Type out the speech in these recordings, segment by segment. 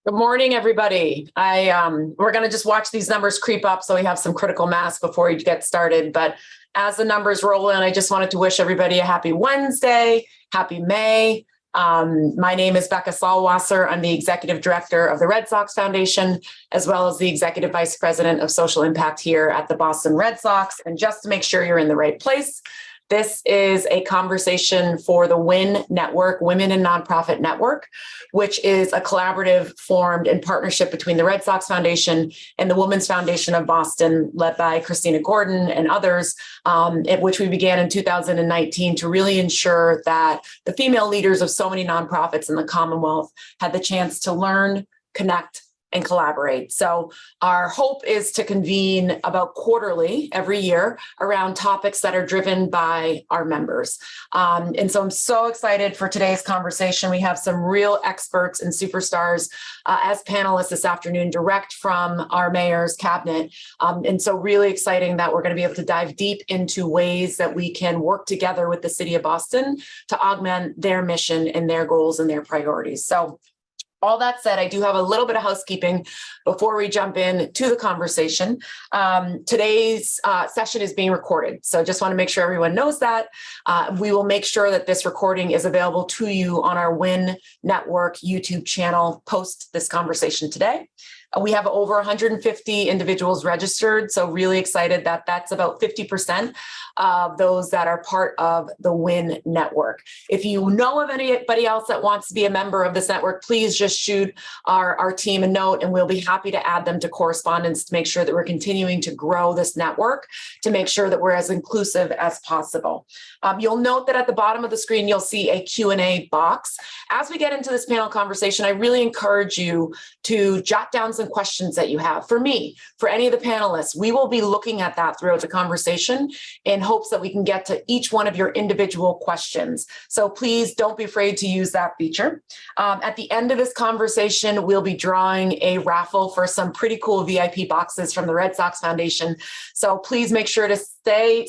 Good morning, everybody. We're going to just watch these numbers creep up so we have some critical mass before we get started. But as the numbers roll in, I just wanted to wish everybody a happy Wednesday, happy May. My name is Becca Salwasser. I'm the Executive Director of the Red Sox Foundation, as well as the Executive Vice President of Social Impact here at the Boston Red Sox. And just to make sure you're in the right place, this is a conversation for the WIN Network, Women in Nonprofit Network, which is a collaborative formed in partnership between the Red Sox Foundation and the Women's Foundation of Boston, led by Christina Gordon and others, which we began in 2019 to really ensure that the female leaders of so many nonprofits in the Commonwealth had the chance to learn, connect, and collaborate. So our hope is to convene about quarterly every year around topics that are driven by our members. And so I'm so excited for today's conversation. We have some real experts and superstars as panelists this afternoon, direct from our mayor's cabinet. And so really exciting that we're going to be able to dive deep into ways that we can work together with the city of Boston to augment their mission and their goals and their priorities. So all that said, I do have a little bit of housekeeping before we jump in to the conversation. Today's session is being recorded, so just want to make sure everyone knows that. We will make sure that this recording is available to you on our WIN Network YouTube channel post this conversation today. We have over 150 individuals registered, so really excited that that's about 50% of those that are part of the WIN Network. If you know of anybody else that wants to be a member of this network, please just shoot our team a note and we'll be happy to add them to correspondence to make sure that we're continuing to grow this network, to make sure that we're as inclusive as possible. You'll note that at the bottom of the screen, you'll see a Q&A box. As we get into this panel conversation, I really encourage you to jot down some questions that you have. For me, for any of the panelists, we will be looking at that throughout the conversation in hopes that we can get to each one of your individual questions. So please don't be afraid to use that feature. At the end of this conversation, we'll be drawing a raffle for some pretty cool VIP boxes from the Red Sox Foundation. So please make sure to stay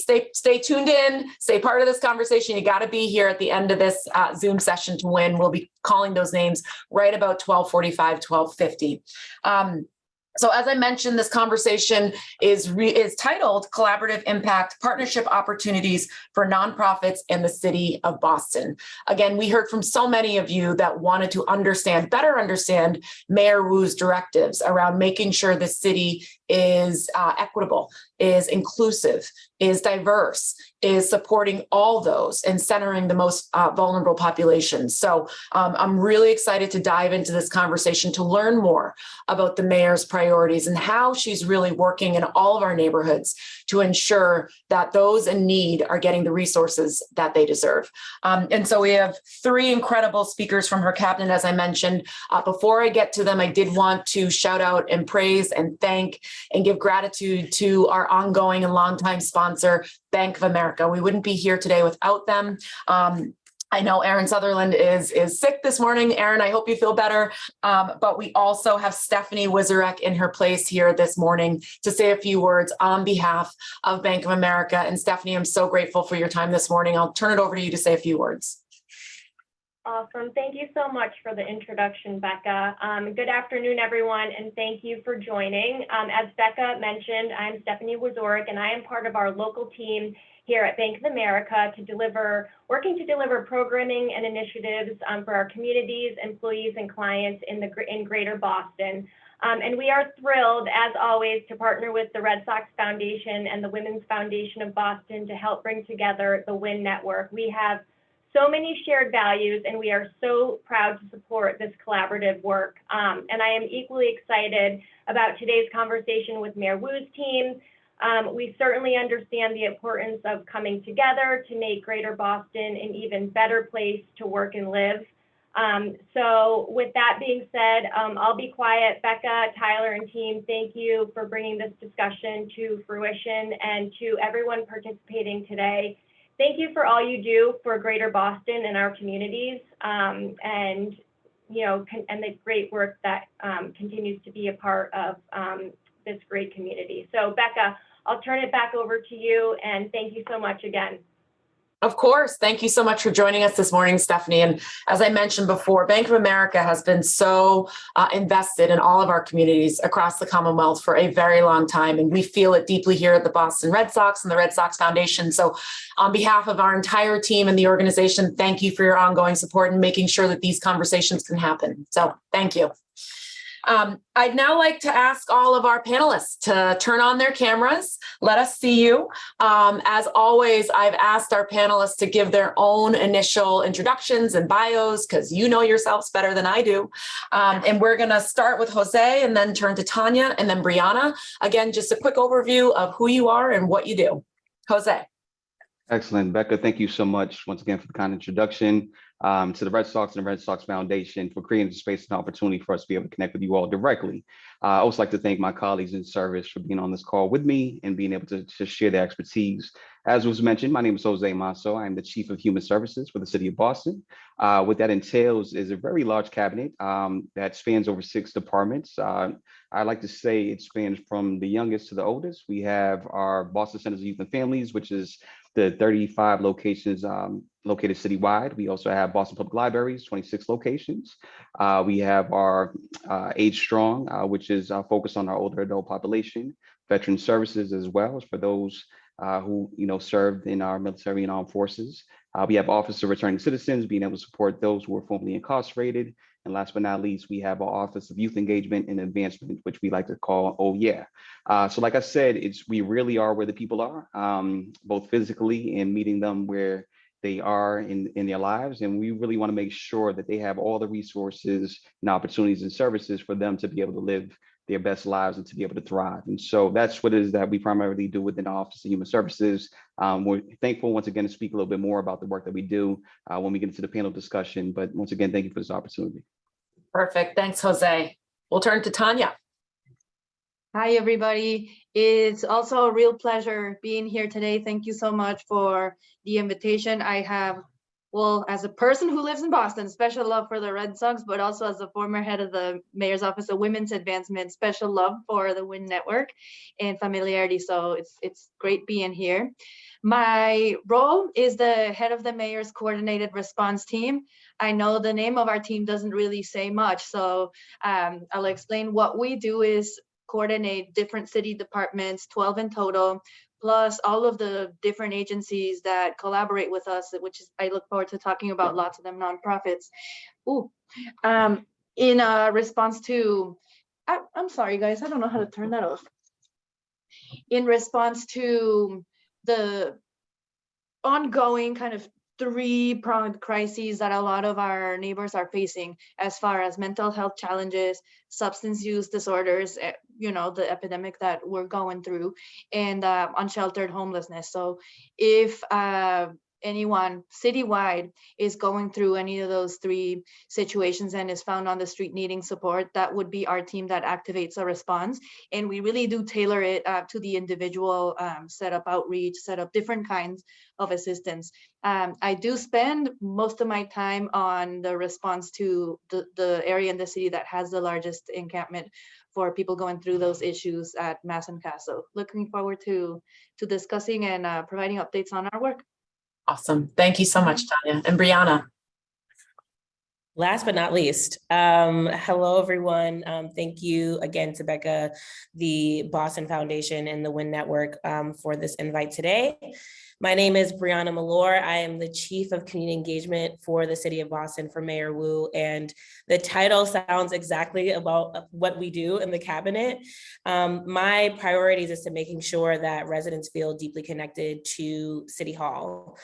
tuned in, stay part of this conversation. You got to be here at the end of this Zoom session to win. We'll be calling those names right about 12:45, 12:50. So as I mentioned, this conversation is titled Collaborative Impact Partnership Opportunities for Nonprofits in the City of Boston. Again, we heard from so many of you that wanted to better understand Mayor Wu's directives around making sure the city is equitable, is inclusive, is diverse, is supporting all those and centering the most vulnerable populations. So I'm really excited to dive into this conversation to learn more about the mayor's priorities and how she's really working in all of our neighborhoods to ensure that those in need are getting the resources that they deserve. And so we have three incredible speakers from her cabinet, as I mentioned. Before I get to them, I did want to shout out and praise and thank and give gratitude to our ongoing and longtime sponsor, Bank of America. We wouldn't be here today without them. I know Aaron Sutherland is sick this morning. Aaron, I hope you feel better. But we also have Stephanie Wizarek in her place here this morning to say a few words on behalf of Bank of America. And Stephanie, I'm so grateful for your time this morning. I'll turn it over to you to say a few words. Awesome. Thank you so much for the introduction, Becca. Good afternoon, everyone, and thank you for joining. As Becca mentioned, I'm Stephanie Wazorek, and I am part of our local team here at Bank of America working to deliver programming and initiatives for our communities, employees, and clients in Greater Boston. And we are thrilled, as always, to partner with the Red Sox Foundation and the Women's Foundation of Boston to help bring together the WIN Network. We have so many shared values, and we are so proud to support this collaborative work. And I am equally excited about today's conversation with Mayor Wu's team. We certainly understand the importance of coming together to make Greater Boston an even better place to work and live. So with that being said, I'll be quiet. Becca, Tyler, and team, thank you for bringing this discussion to fruition, and to everyone participating today. Thank you for all you do for Greater Boston and our communities, and the great work that continues to be a part of this great community. So Becca, I'll turn it back over to you, and thank you so much again. Of course. Thank you so much for joining us this morning, Stephanie. And as I mentioned before, Bank of America has been so invested in all of our communities across the Commonwealth for a very long time. And we feel it deeply here at the Boston Red Sox and the Red Sox Foundation. So on behalf of our entire team and the organization, thank you for your ongoing support and making sure that these conversations can happen. So thank you. I'd now like to ask all of our panelists to turn on their cameras. Let us see you. As always, I've asked our panelists to give their own initial introductions and bios because you know yourselves better than I do. And we're going to start with Jose and then turn to Tania and then Brianna. Again, just a quick overview of who you are and what you do. Jose. Excellent. Becca, thank you so much once again for the kind introduction to the Red Sox and the Red Sox Foundation for creating the space and opportunity for us to be able to connect with you all directly. I also like to thank my colleagues in service for being on this call with me and being able to share their expertise. As was mentioned, my name is Jose Masso. I'm the Chief of Human Services for the City of Boston. What that entails is a very large cabinet that spans over 6 departments. I like to say it spans from the youngest to the oldest. We have our Boston Centers of Youth and Families, which is the 35 locations located citywide. We also have Boston Public Libraries, 26 locations. We have our Age Strong, which is focused on our older adult population, veteran services as well as for those who served in our military and armed forces. We have Office of Returning Citizens, being able to support those who are formerly incarcerated. And last but not least, we have our Office of Youth Engagement and Advancement, which we like to call Oh Yeah. So like I said, we really are where the people are, both physically and meeting them where they are in their lives. And we really want to make sure that they have all the resources and opportunities and services for them to be able to live their best lives and to be able to thrive. And so that's what it is that we primarily do within the Office of Human Services. We're thankful once again to speak a little bit more about the work that we do when we get into the panel discussion. But once again, thank you for this opportunity. Perfect. Thanks, Jose. We'll turn to Tania. Hi, everybody. It's also a real pleasure being here today. Thank you so much for the invitation. I have, well, as a person who lives in Boston, special love for the Red Sox, but also as a former head of the Mayor's Office of Women's Advancement, special love for the WIN Network and familiarity. So it's great being here. My role is the head of the Mayor's Coordinated Response Team. I know the name of our team doesn't really say much, so I'll explain. What we do is coordinate different city departments, 12 in total, plus all of the different agencies that collaborate with us, which is, I look forward to talking about lots of them, nonprofits. In response to, I'm sorry guys, I don't know how to turn that off. In response to the ongoing kind of 3-pronged crises that a lot of our neighbors are facing as far as mental health challenges, substance use disorders, the epidemic that we're going through, and unsheltered homelessness. So if anyone citywide is going through any of those 3 situations and is found on the street needing support, that would be our team that activates a response. And we really do tailor it to the individual, set up outreach, set up different kinds of assistance. I do spend most of my time on the response to the area in the city that has the largest encampment for people going through those issues at Mass and Cass. So looking forward to discussing and providing updates on our work. Awesome. Thank you so much, Tania. And Brianna. Last but not least, hello, everyone. Thank you again to Becca, the Boston Foundation and the WIN Network for this invite today. My name is Brianna Malore. I am the Chief of Community Engagement for the City of Boston for Mayor Wu, and the title sounds exactly about what we do in the cabinet. My priorities is to making sure that residents feel deeply connected to City Hall.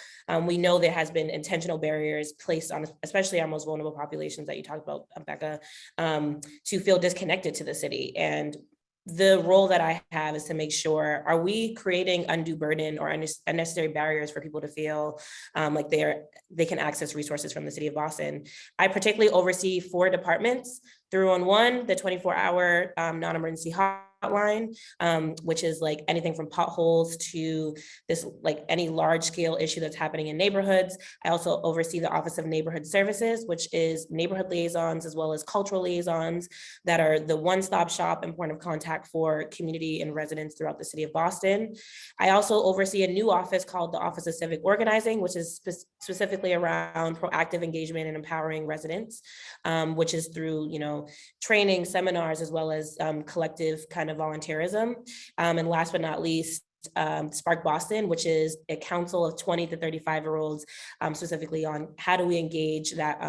We know there has been intentional barriers placed on, especially our most vulnerable populations that you talked about, Becca, to feel disconnected to the city. And the role that I have is to make sure, are we creating undue burden or unnecessary barriers for people to feel like they can access resources from the City of Boston? I particularly oversee 4 departments: 311, the 24-hour non-emergency hotline, which is like anything from potholes to this, like any large scale issue that's happening in neighborhoods. I also oversee the Office of Neighborhood Services, which is neighborhood liaisons as well as cultural liaisons that are the one-stop shop and point of contact for community and residents throughout the city of Boston. I also oversee a new office called the Office of Civic Organizing, which is specifically around proactive engagement and empowering residents, which is through, training, seminars, as well as collective kind of volunteerism. And last but not least, Spark Boston, which is a council of 20 to 35-year-olds, specifically on how do we engage that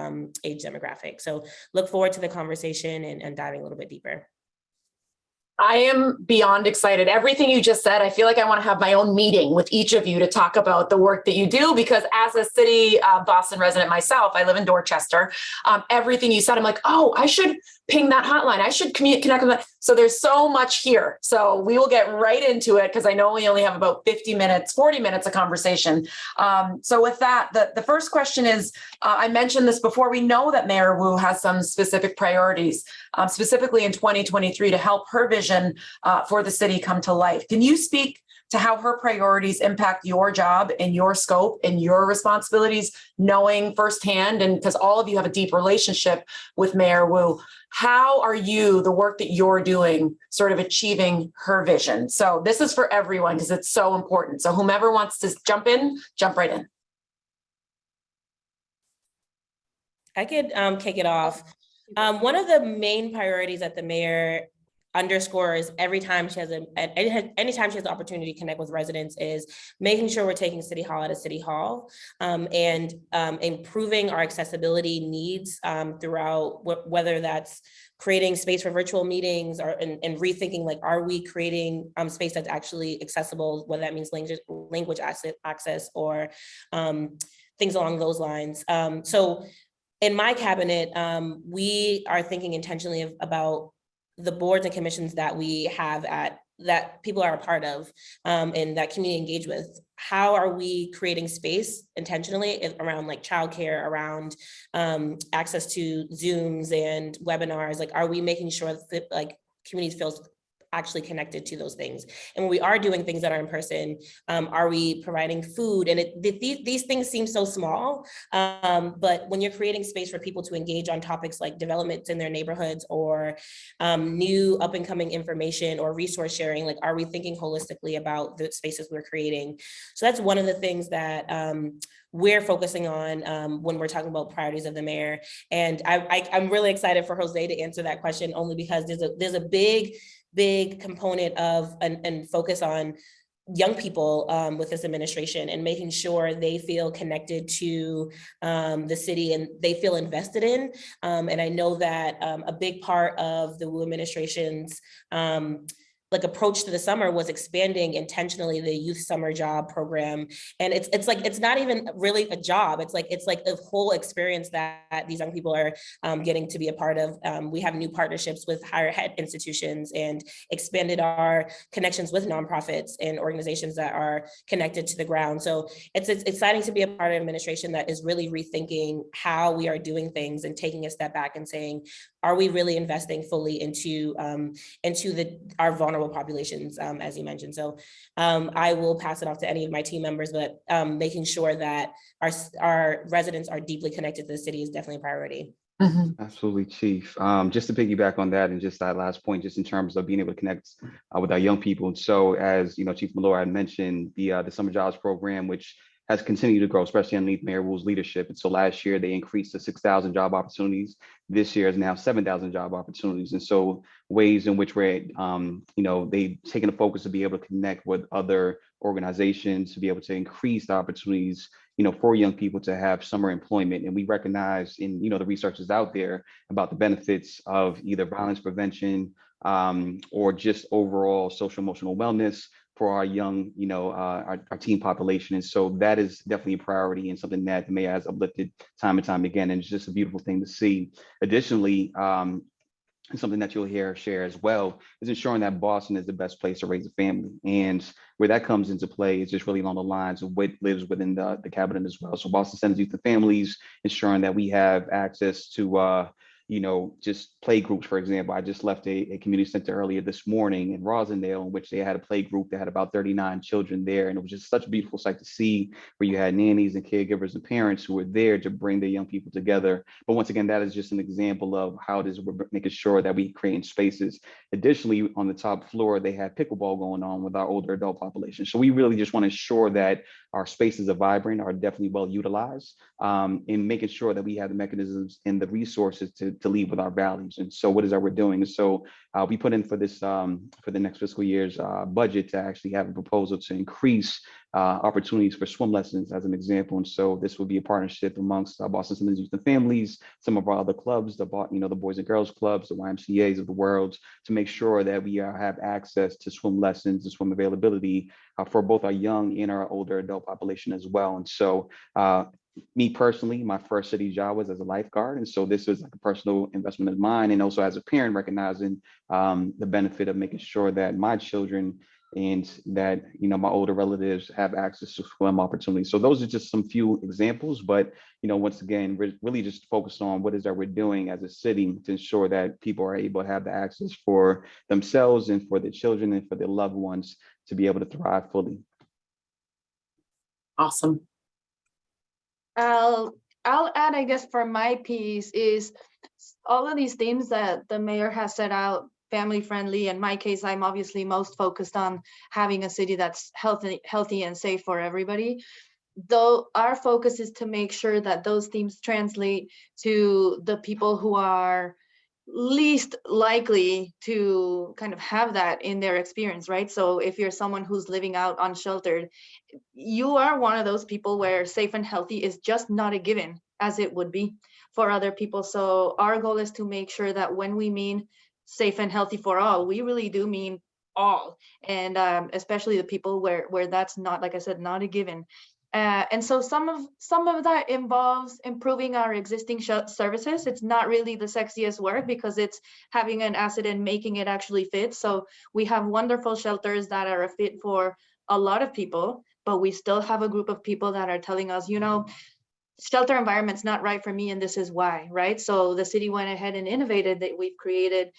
age demographic. So look forward to the conversation and diving a little bit deeper. I am beyond excited. Everything you just said, I feel like I want to have my own meeting with each of you to talk about the work that you do, because as a city Boston resident myself, I live in Dorchester. Everything you said, I'm like, oh, I should ping that hotline. I should connect with that. So there's so much here. So we will get right into it, because I know we only have about 40 minutes of conversation. So with that, the first question is, I mentioned this before, we know that Mayor Wu has some specific priorities, specifically in 2023 to help her vision for the city come to life. Can you speak to how her priorities impact your job and your scope and your responsibilities, knowing firsthand, and because all of you have a deep relationship with Mayor Wu, how are you, the work that you're doing, sort of achieving her vision? So this is for everyone because it's so important. So whomever wants to jump in, jump right in. I could kick it off. One of the main priorities that the mayor underscores anytime she has the opportunity to connect with residents is making sure we're taking City Hall out of City Hall, and improving our accessibility needs throughout, whether that's creating space for virtual meetings and rethinking, like, are we creating space that's actually accessible, whether that means language access or things along those lines. So in my cabinet, we are thinking intentionally about the boards and commissions that we have that people are a part of, and that community engage with. How are we creating space intentionally around, like, childcare, around access to Zooms and webinars? Like, are we making sure that, like, communities feel actually connected to those things? And when we are doing things that are in person, are we providing food? And these things seem so small, but when you're creating space for people to engage on topics like developments in their neighborhoods or new up and coming information or resource sharing, like, are we thinking holistically about the spaces we're creating? So that's one of the things that we're focusing on when we're talking about priorities of the mayor. And I'm really excited for Jose to answer that question, only because there's a big component of and focus on young people with this administration and making sure they feel connected to the city and they feel invested in. And I know that a big part of the Wu administration's approach to the summer was expanding intentionally the youth summer job program. And it's not even really a job. It's like the whole experience that these young people are getting to be a part of. We have new partnerships with higher ed institutions and expanded our connections with nonprofits and organizations that are connected to the ground. So it's exciting to be a part of an administration that is really rethinking how we are doing things and taking a step back and saying, are we really investing fully into our vulnerable populations, as you mentioned? So I will pass it off to any of my team members, but making sure that our residents are deeply connected to the city is definitely a priority. Mm-hmm. Absolutely, Chief. Just to piggyback on that and just that last point, just in terms of being able to connect with our young people. And so, as you know, Chief Malloy had mentioned, the Summer Jobs Program, which has continued to grow, especially underneath Mayor Wu's leadership. And so last year they increased to 6,000 job opportunities. This year is now 7,000 job opportunities. And so ways in which we're, they've taken a focus to be able to connect with other organizations to be able to increase the opportunities, for young people to have summer employment. And we recognize in, the research is out there about the benefits of either violence prevention or just overall social emotional wellness for our young, our teen population. And so that is definitely a priority and something that the mayor has uplifted time and time again. And it's just a beautiful thing to see. Additionally, something that you'll share as well is ensuring that Boston is the best place to raise a family. And where that comes into play is just really along the lines of what lives within the cabinet as well. So Boston Center's Youth and Families, ensuring that we have access to just play groups, for example. I just left a community center earlier this morning in Rosendale, in which they had a play group that had about 39 children there. And it was just such a beautiful sight to see, where you had nannies and caregivers and parents who were there to bring their young people together. But once again, that is just an example of how it is we're making sure that we create spaces. Additionally, on the top floor, they had pickleball going on with our older adult population. So we really just want to ensure that our spaces are vibrant, are definitely well utilized, in making sure that we have the mechanisms and the resources to lead with our values. And so what is that we're doing? And so we put in for this, for the next fiscal year's budget, to actually have a proposal to increase opportunities for swim lessons, as an example. And so this will be a partnership amongst Boston Citizens Youth and Families, some of our other clubs, the Boys and Girls Clubs, the YMCAs of the world, to make sure that we have access to swim lessons and swim availability for both our young and our older adult population as well. And so me personally, my first city job was as a lifeguard. And so this is like a personal investment of mine. And also as a parent, recognizing the benefit of making sure that my children and that, my older relatives have access to swim opportunities. So those are just some few examples, but, once again, we're really just focused on what is that we're doing as a city to ensure that people are able to have the access for themselves and for their children and for their loved ones to be able to thrive fully. Awesome. I'll add, I guess, for my piece is all of these themes that the mayor has set out, family friendly. In my case, I'm obviously most focused on having a city that's healthy and safe for everybody. Though our focus is to make sure that those themes translate to the people who are least likely to kind of have that in their experience, right? So if you're someone who's living out unsheltered, you are one of those people where safe and healthy is just not a given as it would be for other people. So our goal is to make sure that when we mean safe and healthy for all, we really do mean all, and especially the people where that's not, like I said, not a given. And so some of that involves improving our existing services. It's not really the sexiest work because it's having an asset and making it actually fit. So we have wonderful shelters that are a fit for a lot of people, but we still have a group of people that are telling us, shelter environment's not right for me, and this is why, right? So the city went ahead and innovated that we've created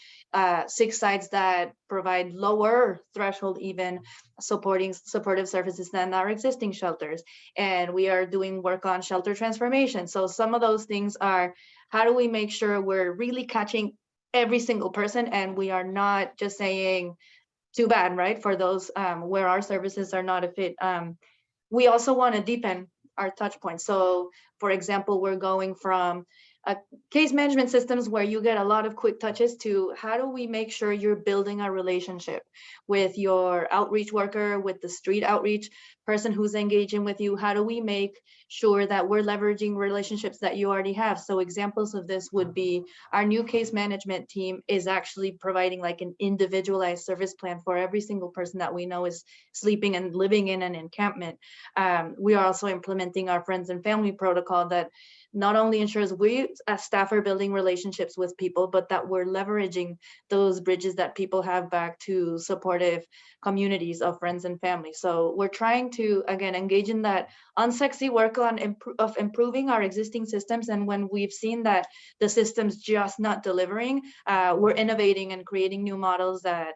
6 sites that provide lower threshold, even supportive services than our existing shelters. And we are doing work on shelter transformation. So some of those things are, how do we make sure we're really catching every single person, and we are not just saying, too bad, right? For those where our services are not a fit. We also want to deepen our touch points. So for example, we're going from case management systems where you get a lot of quick touches to how do we make sure you're building a relationship with your outreach worker, with the street outreach person who's engaging with you? How do we make sure that we're leveraging relationships that you already have? So examples of this would be our new case management team is actually providing like an individualized service plan for every single person that we know is sleeping and living in an encampment. We are also implementing our friends and family protocol that not only ensures we as staff are building relationships with people, but that we're leveraging those bridges that people have back to supportive communities of friends and family. So we're trying to, again, engage in that unsexy work on improving our existing systems. And when we've seen that the system's just not delivering, we're innovating and creating new models that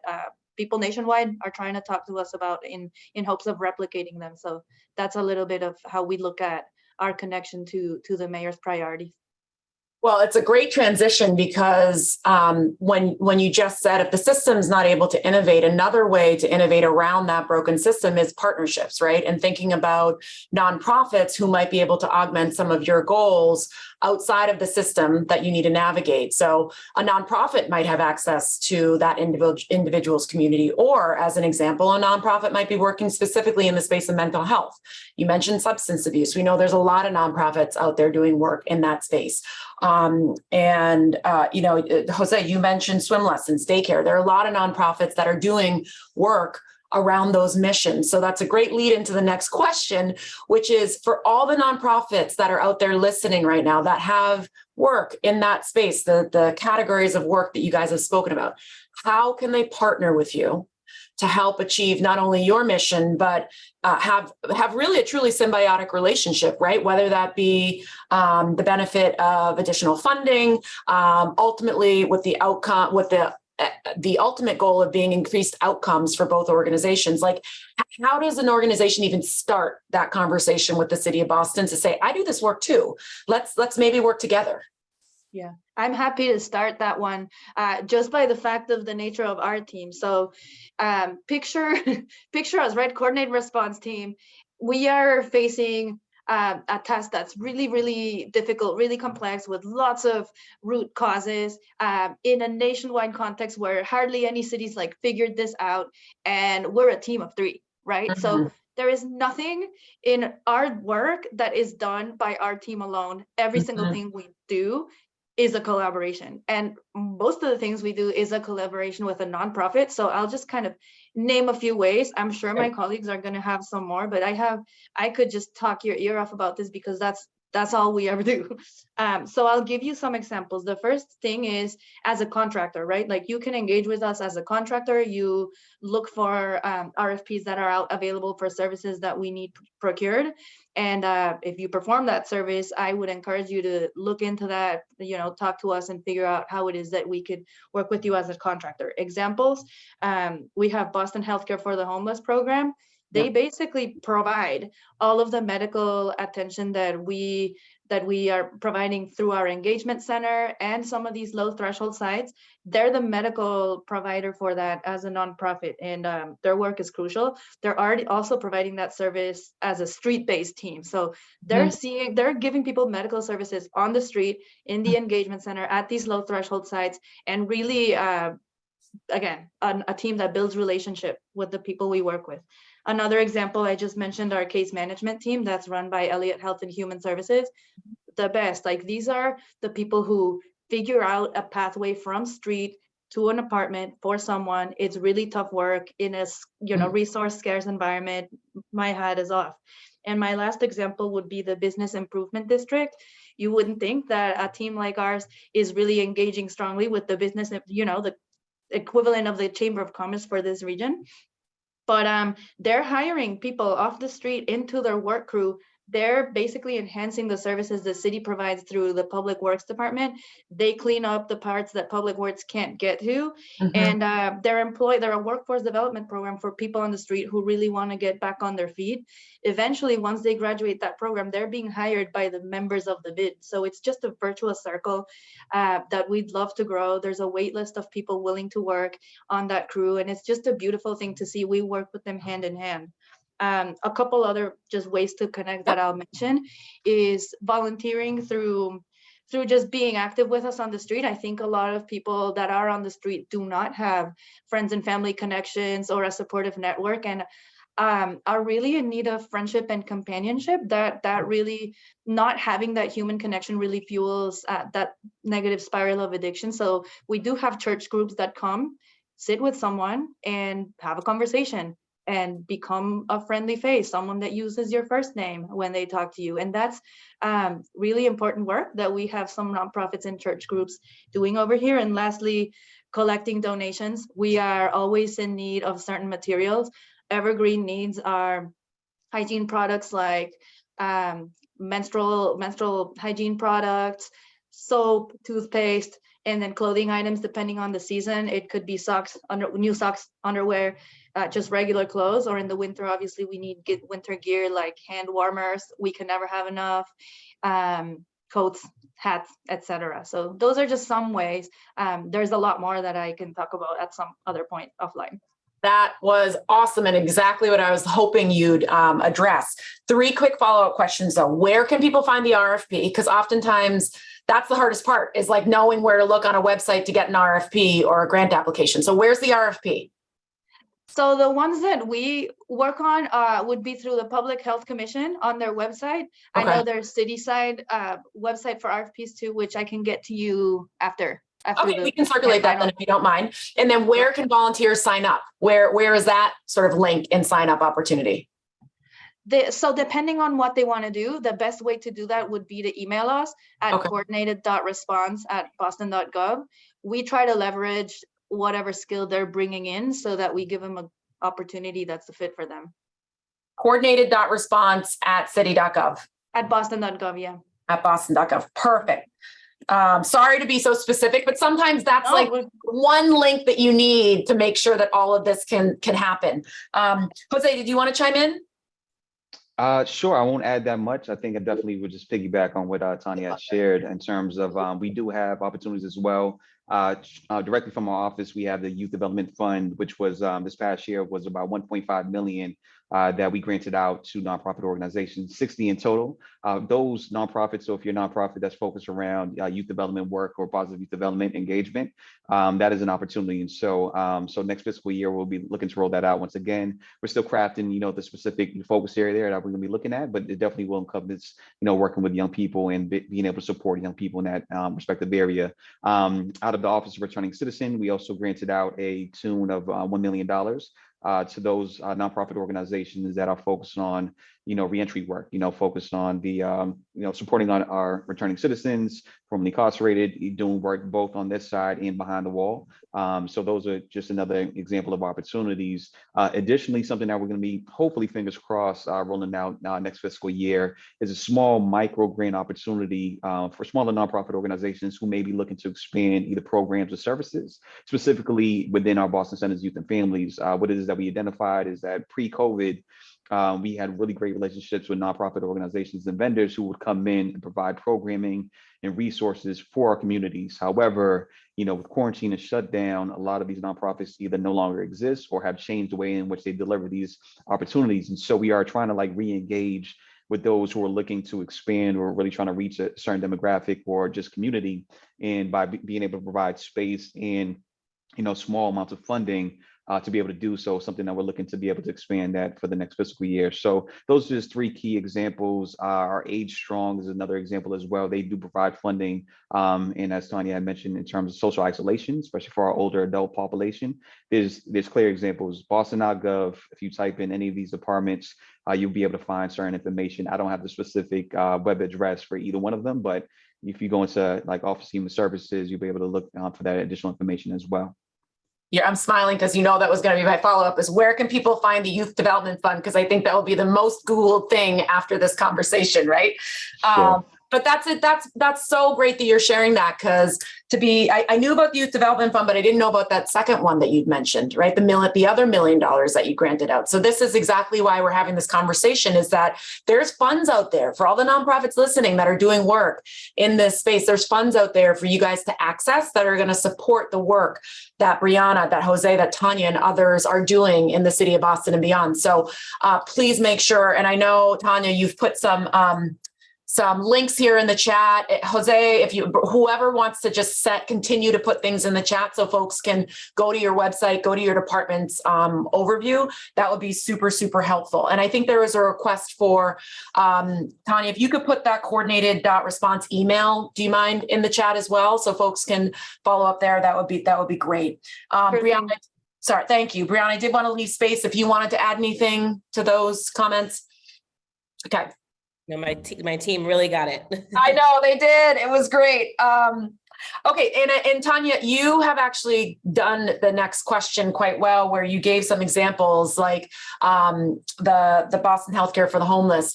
people nationwide are trying to talk to us about in hopes of replicating them. So that's a little bit of how we look at our connection to the mayor's priorities. Well, it's a great transition because when you just said if the system's not able to innovate, another way to innovate around that broken system is partnerships, right? And thinking about nonprofits who might be able to augment some of your goals outside of the system that you need to navigate. So a nonprofit might have access to that individual's community, or as an example, a nonprofit might be working specifically in the space of mental health. You mentioned substance abuse. We know there's a lot of nonprofits out there doing work in that space. Jose, you mentioned swim lessons, daycare. There are a lot of nonprofits that are doing work around those missions. So that's a great lead into the next question, which is for all the nonprofits that are out there listening right now that have work in that space, the categories of work that you guys have spoken about, how can they partner with you to help achieve not only your mission, but have really a truly symbiotic relationship, right? Whether that be the benefit of additional funding, ultimately with the outcome, with the ultimate goal of being increased outcomes for both organizations. Like, how does an organization even start that conversation with the city of Boston to say, I do this work too. Let's maybe work together. Yeah, I'm happy to start that one just by the fact of the nature of our team. So picture us, right? Coordinate response team. We are facing a task that's really, really difficult, really complex, with lots of root causes in a nationwide context where hardly any cities like figured this out, and we're a team of 3, right? Mm-hmm. So there is nothing in our work that is done by our team alone. Every single thing we do is a collaboration, and most of the things we do is a collaboration with a nonprofit. So I'll just kind of name a few ways. I'm sure my colleagues are going to have some more, but I could just talk your ear off about this because that's all we ever do. So I'll give you some examples. The first thing is as a contractor, right? Like, you can engage with us as a contractor. You look for RFPs that are out available for services that we need procured. And if you perform that service, I would encourage you to look into that, talk to us and figure out how it is that we could work with you as a contractor. Examples, we have Boston Healthcare for the Homeless program. They basically provide all of the medical attention that we are providing through our engagement center and some of these low threshold sites. They're the medical provider for that as a nonprofit, and their work is crucial. They're already also providing that service as a street-based team. So they're giving people medical services on the street, in the engagement center, at these low threshold sites, and really, again, a team that builds relationship with the people we work with. Another example, I just mentioned our case management team that's run by Elliott Health and Human Services. The best, like, these are the people who figure out a pathway from street to an apartment for someone. It's really tough work in a resource scarce environment. My hat is off. And my last example would be the Business Improvement District. You wouldn't think that a team like ours is really engaging strongly with the business, the equivalent of the Chamber of Commerce for this region. But they're hiring people off the street into their work crew. They're basically enhancing the services the city provides through the Public Works Department. They clean up the parts that Public Works can't get to. And they're a workforce development program for people on the street who really want to get back on their feet. Eventually, once they graduate that program, they're being hired by the members of the bid. So it's just a virtuous circle that we'd love to grow. There's a wait list of people willing to work on that crew, and it's just a beautiful thing to see. We work with them hand in hand. A couple other just ways to connect that I'll mention is volunteering through just being active with us on the street. I think a lot of people that are on the street do not have friends and family connections or a supportive network, and are really in need of friendship and companionship. That really, not having that human connection really fuels that negative spiral of addiction. So we do have church groups that come, sit with someone and have a conversation and become a friendly face, someone that uses your first name when they talk to you. And that's really important work that we have some nonprofits and church groups doing over here. And lastly, collecting donations. We are always in need of certain materials. Evergreen needs are hygiene products like menstrual hygiene products, soap, toothpaste, and then clothing items depending on the season. It could be new socks, underwear, just regular clothes, or in the winter, obviously we need winter gear like hand warmers. We can never have enough, coats, hats, etc. So those are just some ways. There's a lot more that I can talk about at some other point offline. That was awesome and exactly what I was hoping you'd address. 3 quick follow-up questions though. Where can people find the RFP? Because oftentimes that's the hardest part, is like knowing where to look on a website to get an RFP or a grant application. So where's the RFP? So the ones that we work on would be through the Public Health Commission on their website. I know there's city side website for RFPs too, which I can get to you after. Okay, we can circulate that then if you don't mind. And then where can volunteers sign up? Where is that sort of link and sign up opportunity? So depending on what they want to do, the best way to do that would be to email us at coordinated.response@boston.gov. We try to leverage whatever skill they're bringing in so that we give them an opportunity that's a fit for them. Coordinated.response@city.gov. At boston.gov, yeah. At boston.gov. Perfect. Sorry to be so specific, but sometimes that's No, like we're- one link that you need to make sure that all of this can happen. Jose, did you want to chime in? Sure, I won't add that much. I think I definitely would just piggyback on what Tania had shared in terms of we do have opportunities as well. Directly from our office, we have the Youth Development Fund, which was this past year was about 1.5 million that we granted out to nonprofit organizations, 60 in total. Those nonprofits, so if you're a nonprofit that's focused around youth development work or positive youth development engagement, that is an opportunity. And so, so next fiscal year, we'll be looking to roll that out once again. We're still crafting, the specific focus area there that we're going to be looking at, but it definitely will encompass, working with young people and being able to support young people in that respective area. Out of the Office of Returning Citizen, we also granted out a tune of $1 million to those nonprofit organizations that are focused on, reentry work, focused on the, supporting on our returning citizens, formerly incarcerated, doing work both on this side and behind the wall. So those are just another example of opportunities. Additionally, something that we're going to be, hopefully, fingers crossed, rolling out next fiscal year is a small micro grant opportunity for smaller nonprofit organizations who may be looking to expand either programs or services, specifically within our Boston Center's Youth and Families. What it is that we identified is that pre-COVID, we had really great relationships with nonprofit organizations and vendors who would come in and provide programming and resources for our communities. However, with quarantine and shutdown, a lot of these nonprofits either no longer exist or have changed the way in which they deliver these opportunities. And so we are trying to re-engage with those who are looking to expand or really trying to reach a certain demographic or just community. And by being able to provide space and, small amounts of funding, to be able to do so, something that we're looking to be able to expand that for the next fiscal year. So those are just three key examples. Our Age Strong is another example as well. They do provide funding. And as Tania had mentioned, in terms of social isolation, especially for our older adult population, there's clear examples. Boston.gov, if you type in any of these departments, you'll be able to find certain information. I don't have the specific web address for either one of them, but if you go into Office of Human Services, you'll be able to look for that additional information as well. Yeah, I'm smiling because that was going to be my follow-up is where can people find the Youth Development Fund? Because I think that will be the most Googled thing after this conversation, right? Sure. But that's it. That's so great that you're sharing that because I knew about the Youth Development Fund, but I didn't know about that second one that you'd mentioned, right? The other $1 million that you granted out. So this is exactly why we're having this conversation is that there's funds out there for all the nonprofits listening that are doing work in this space. There's funds out there for you guys to access that are going to support the work that Brianna, that Jose, that Tania and others are doing in the city of Boston and beyond. So please make sure. And I know, Tania, you've put some links here in the chat. Jose, whoever wants to just continue to put things in the chat so folks can go to your website, go to your department's overview, that would be super, super helpful. And I think there was a request for, Tania, if you could put that coordinated.response email, do you mind, in the chat as well? So folks can follow up there. That would be great. Brianna, sorry, thank you. Brianna, I did want to leave space if you wanted to add anything to those comments. Okay. No, my team really got it. I know they did. It was great. Okay, and Tania, you have actually done the next question quite well, where you gave some examples like the Boston Healthcare for the Homeless.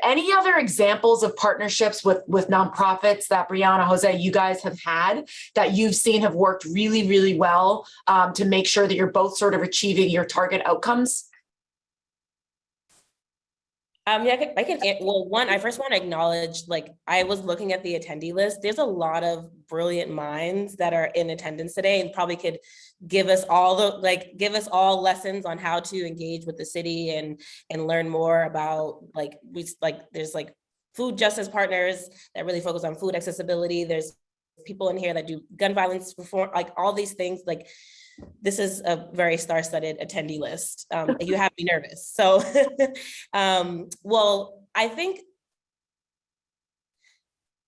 Any other examples of partnerships with nonprofits that Brianna, Jose, you guys have had that you've seen have worked really, really well to make sure that you're both sort of achieving your target outcomes? Yeah, I can. Well, I first want to acknowledge, I was looking at the attendee list. There's a lot of brilliant minds that are in attendance today and probably could give us all lessons on how to engage with the city and learn more about there's food justice partners that really focus on food accessibility. There's people in here that do gun violence reform, all these things. This is a very star-studded attendee list. You have me nervous. So, well, I think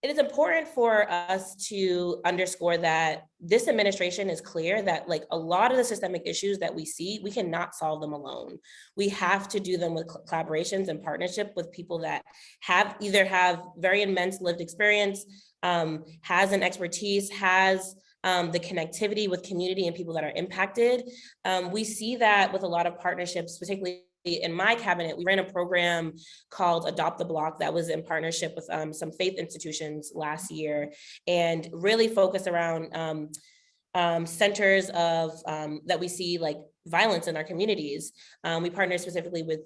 it is important for us to underscore that this administration is clear that a lot of the systemic issues that we see, we cannot solve them alone. We have to do them with collaborations and partnership with people that either have very immense lived experience, has an expertise, has the connectivity with community and people that are impacted. We see that with a lot of partnerships, particularly in my cabinet, we ran a program called Adopt the Block that was in partnership with some faith institutions last year, and really focused around centers of that we see like violence in our communities. We partnered specifically with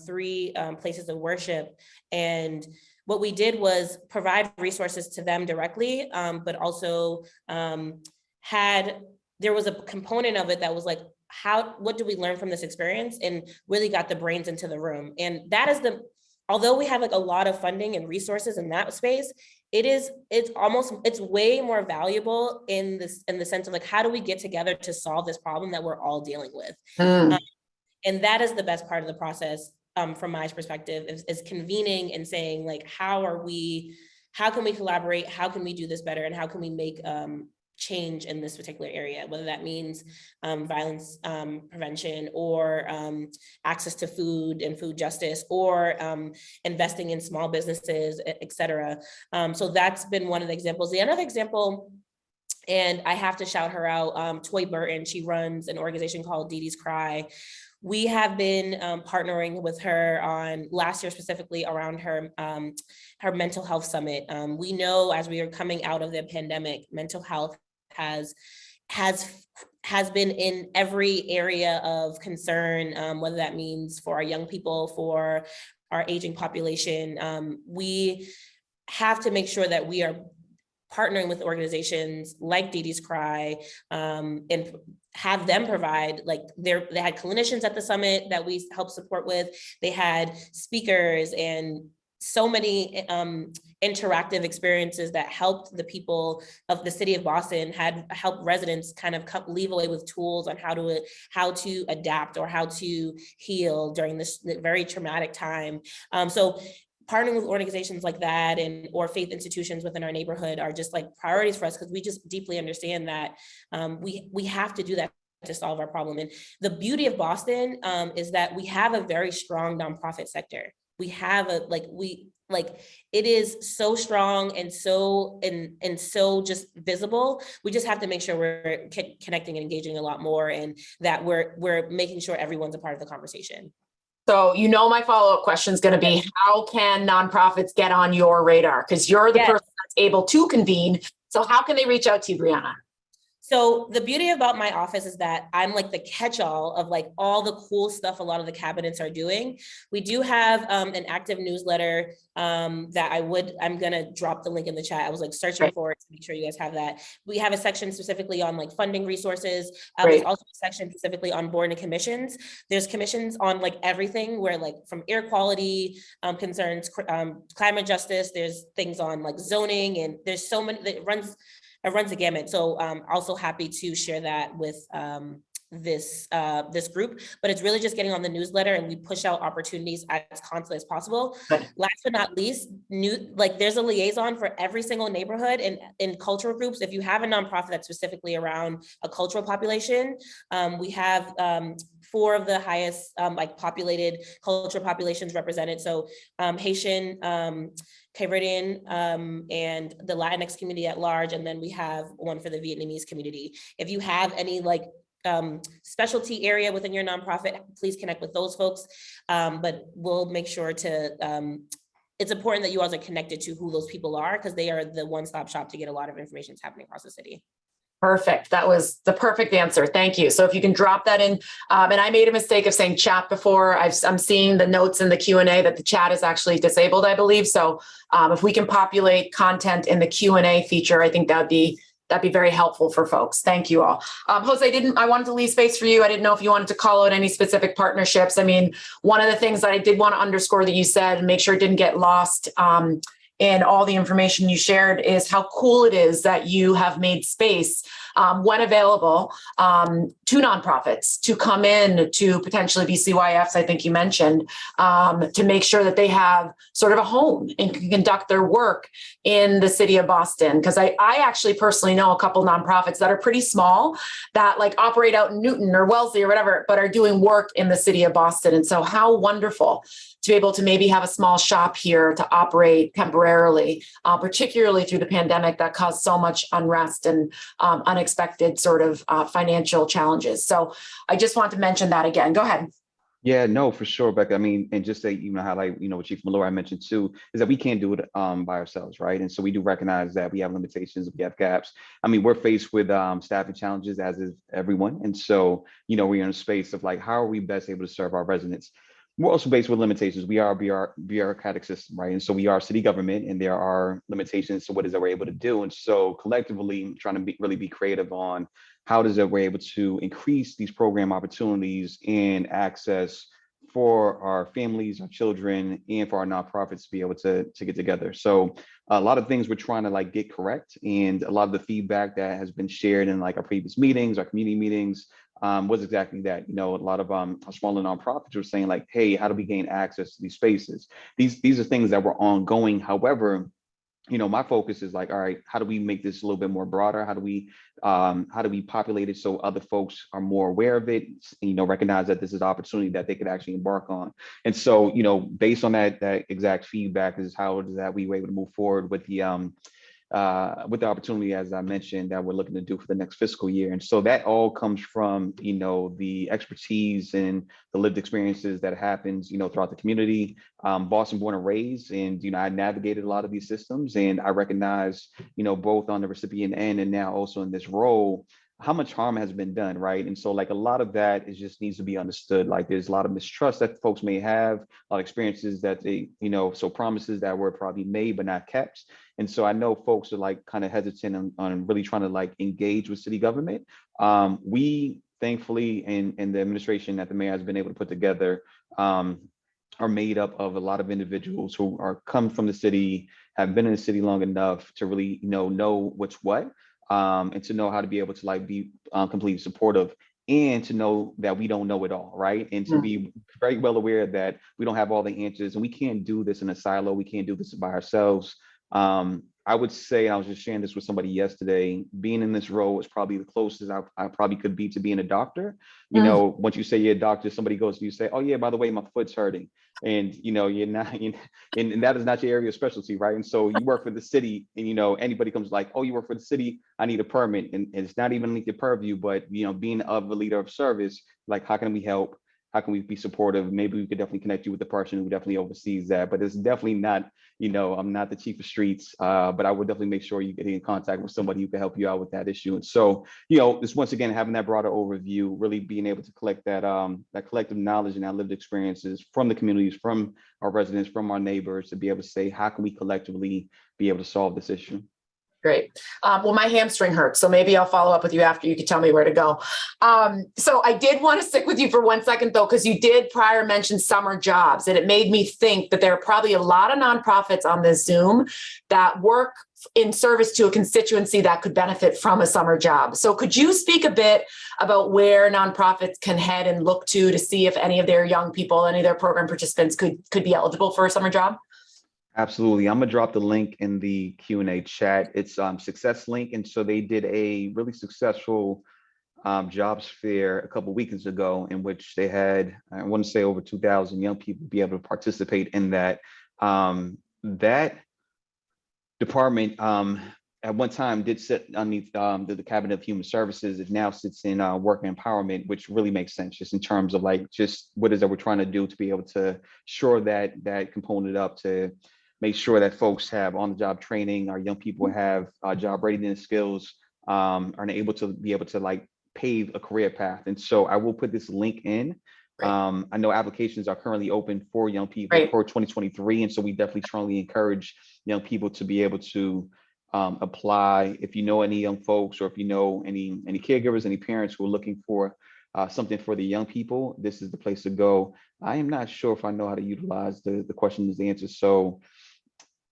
3 places of worship, and what we did was provide resources to them directly, but also there was a component of it that was like, what do we learn from this experience, and really got the brains into the room. And that is although we have like a lot of funding and resources in that space, it's way more valuable in the sense of like, how do we get together to solve this problem that we're all dealing with? And that is the best part of the process, from my perspective, is convening and saying like, how can we collaborate? How can we do this better? And how can we make change in this particular area, whether that means violence prevention, or access to food and food justice, or investing in small businesses, et cetera. So that's been one of the examples. The other example, and I have to shout her out, Toy Burton, she runs an organization called Dee Dee's Cry. We have been partnering with her on last year, specifically around her mental health summit. We know as we are coming out of the pandemic, mental health has been in every area of concern, whether that means for our young people, for our aging population. We have to make sure that we are partnering with organizations like Dee Dee's Cry, and have them provide, like they had clinicians at the summit that we helped support with. They had speakers and so many interactive experiences that helped the people of the city of Boston, had helped residents kind of leave away with tools on how to adapt or how to heal during this very traumatic time. So partnering with organizations like that or faith institutions within our neighborhood are just like priorities for us, because we just deeply understand that we have to do that to solve our problem. And the beauty of Boston is that we have a very strong nonprofit sector. We have it is so strong and so just visible. We just have to make sure we're connecting and engaging a lot more, and that we're making sure everyone's a part of the conversation. So, my follow-up question is going to be, how can nonprofits get on your radar? Because you're the person that's able to convene. So how can they reach out to you, Brianna? So the beauty about my office is that I'm like the catch-all of like all the cool stuff a lot of the cabinets are doing. We do have an active newsletter that I'm gonna drop the link in the chat. I was like searching for it to make sure you guys have that. We have a section specifically on like funding resources. There's also a section specifically on board and commissions. There's commissions on like everything, where like from air quality concerns, climate justice, there's things on like zoning, and there's so many that it runs the gamut. So also happy to share that with this group, but it's really just getting on the newsletter, and we push out opportunities as constantly as possible. Last but not least, there's a liaison for every single neighborhood and in cultural groups. If you have a nonprofit that's specifically around a cultural population, we have 4 of the highest populated cultural populations represented. So Haitian, Caribbean, and the Latinx community at large, and then we have one for the Vietnamese community. If you have any specialty area within your nonprofit, please connect with those folks. But we'll make sure to, it's important that you all are connected to who those people are, because they are the one-stop shop to get a lot of information that's happening across the city. Perfect. That was the perfect answer. Thank you. So if you can drop that in, and I made a mistake of saying chat before. I'm seeing the notes in the Q&A that the chat is actually disabled, I believe. So if we can populate content in the Q&A feature, I think that'd be very helpful for folks. Thank you all. Jose, I wanted to leave space for you. I didn't know if you wanted to call out any specific partnerships. I mean, one of the things that I did want to underscore that you said and make sure it didn't get lost in all the information you shared is how cool it is that you have made space when available to nonprofits to come in to potentially BCYFs, I think you mentioned, to make sure that they have sort of a home and can conduct their work in the city of Boston. Because I actually personally know a couple nonprofits that are pretty small that operate out in Newton or Wellesley or whatever, but are doing work in the city of Boston. And so how wonderful to be able to maybe have a small shop here to operate temporarily, particularly through the pandemic that caused so much unrest and unexpected sort of financial challenges. So I just want to mention that again. Go ahead. Yeah, no, for sure, Becca. I mean, and just to highlight, what Chief Malloy mentioned too, is that we can't do it by ourselves, right? And so we do recognize that we have limitations, we have gaps. I mean, we're faced with staffing challenges, as is everyone. And so, we're in a space of like, how are we best able to serve our residents? We're also faced with limitations. We are a bureaucratic system, right? And so we are city government, and there are limitations to what is that we're able to do. And so collectively, trying to really be creative on how does it we're able to increase these program opportunities and access for our families, our children, and for our nonprofits to be able to get together. So a lot of things we're trying to like get correct, and a lot of the feedback that has been shared in like our previous meetings, our community meetings, was exactly that. A lot of our smaller nonprofits were saying like, hey, how do we gain access to these spaces? These are things that were ongoing. However, my focus is like, all right, how do we make this a little bit more broader? How do we populate it so other folks are more aware of it, recognize that this is an opportunity that they could actually embark on. And so, based on that exact feedback is how it is that we were able to move forward with the opportunity, as I mentioned, that we're looking to do for the next fiscal year. And so that all comes from, the expertise and the lived experiences that happens, throughout the community. Boston born and raised, and, I navigated a lot of these systems, and I recognize, both on the recipient end and now also in this role, how much harm has been done, right? And so like a lot of that is just needs to be understood. Like there's a lot of mistrust that folks may have, a lot of experiences that they, so promises that were probably made but not kept. And so I know folks are like kind of hesitant on really trying to like engage with city government. We thankfully, and the administration that the mayor has been able to put together, are made up of a lot of individuals who are come from the city, have been in the city long enough to really, know what's what, and to know how to be able to like be completely supportive, and to know that we don't know it all, right? And to be very well aware that we don't have all the answers, and we can't do this in a silo. We can't do this by ourselves. I would say, I was just sharing this with somebody yesterday, being in this role is probably the closest I probably could be to being a doctor. Once you say you're a doctor, somebody goes to you say, oh yeah, by the way, my foot's hurting. And you're not, and that is not your area of specialty, right? And so you work for the city, and anybody comes like, oh, you work for the city, I need a permit. And it's not even like your purview, but being of a leader of service, like how can we help? How can we be supportive? Maybe we could definitely connect you with the person who definitely oversees that. But it's definitely not, I'm not the chief of streets, but I would definitely make sure you get in contact with somebody who can help you out with that issue. And so, just once again, having that broader overview, really being able to collect that collective knowledge and our lived experiences from the communities, from our residents, from our neighbors, to be able to say, how can we collectively be able to solve this issue? Great. Well, my hamstring hurts, so maybe I'll follow up with you after. You can tell me where to go. So I did want to stick with you for 1 second, though, because you did prior mention summer jobs, and it made me think that there are probably a lot of nonprofits on this Zoom that work in service to a constituency that could benefit from a summer job. So could you speak a bit about where nonprofits can head and look to see if any of their young people, any of their program participants could be eligible for a summer job? Absolutely. I'm gonna drop the link in the Q&A chat. It's Success Link. And so they did a really successful jobs fair a couple of weekends ago, in which they had, I want to say, over 2,000 young people be able to participate in that. That department at one time did sit underneath the Cabinet of Human Services. It now sits in worker empowerment, which really makes sense just in terms of like just what is that we're trying to do to be able to shore that component up, to make sure that folks have on-the-job training, our young people have job readiness skills, are able to be able to like pave a career path. And so I will put this link in. I know applications are currently open for young people for 2023. And so we definitely strongly encourage young people to be able to apply. If you know any young folks, or if you know any caregivers, any parents who are looking for something for the young people, this is the place to go. I am not sure if I know how to utilize the questions and answers. So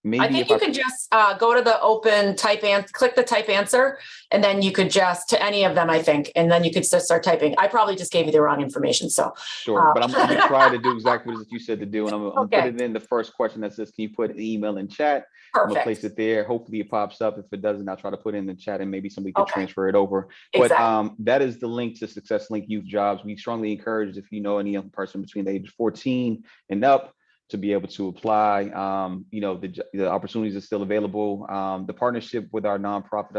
maybe I think you can just go to the open type and click the type answer, and then you could just to any of them, I think, and then you could just start typing. I probably just gave you the wrong information. So sure, but I'm gonna try to do exactly what you said to do, and I'm gonna put it in the first question that says, can you put an email in chat? Perfect. I'm gonna place it there. Hopefully it pops up. If it doesn't, I'll try to put it in the chat, and maybe somebody could transfer it over. Exactly. But that is the link to Success Link Youth Jobs. We strongly encourage, if you know any young person between the age of 14 and up, to be able to apply. The opportunities are still available. The partnership with our nonprofit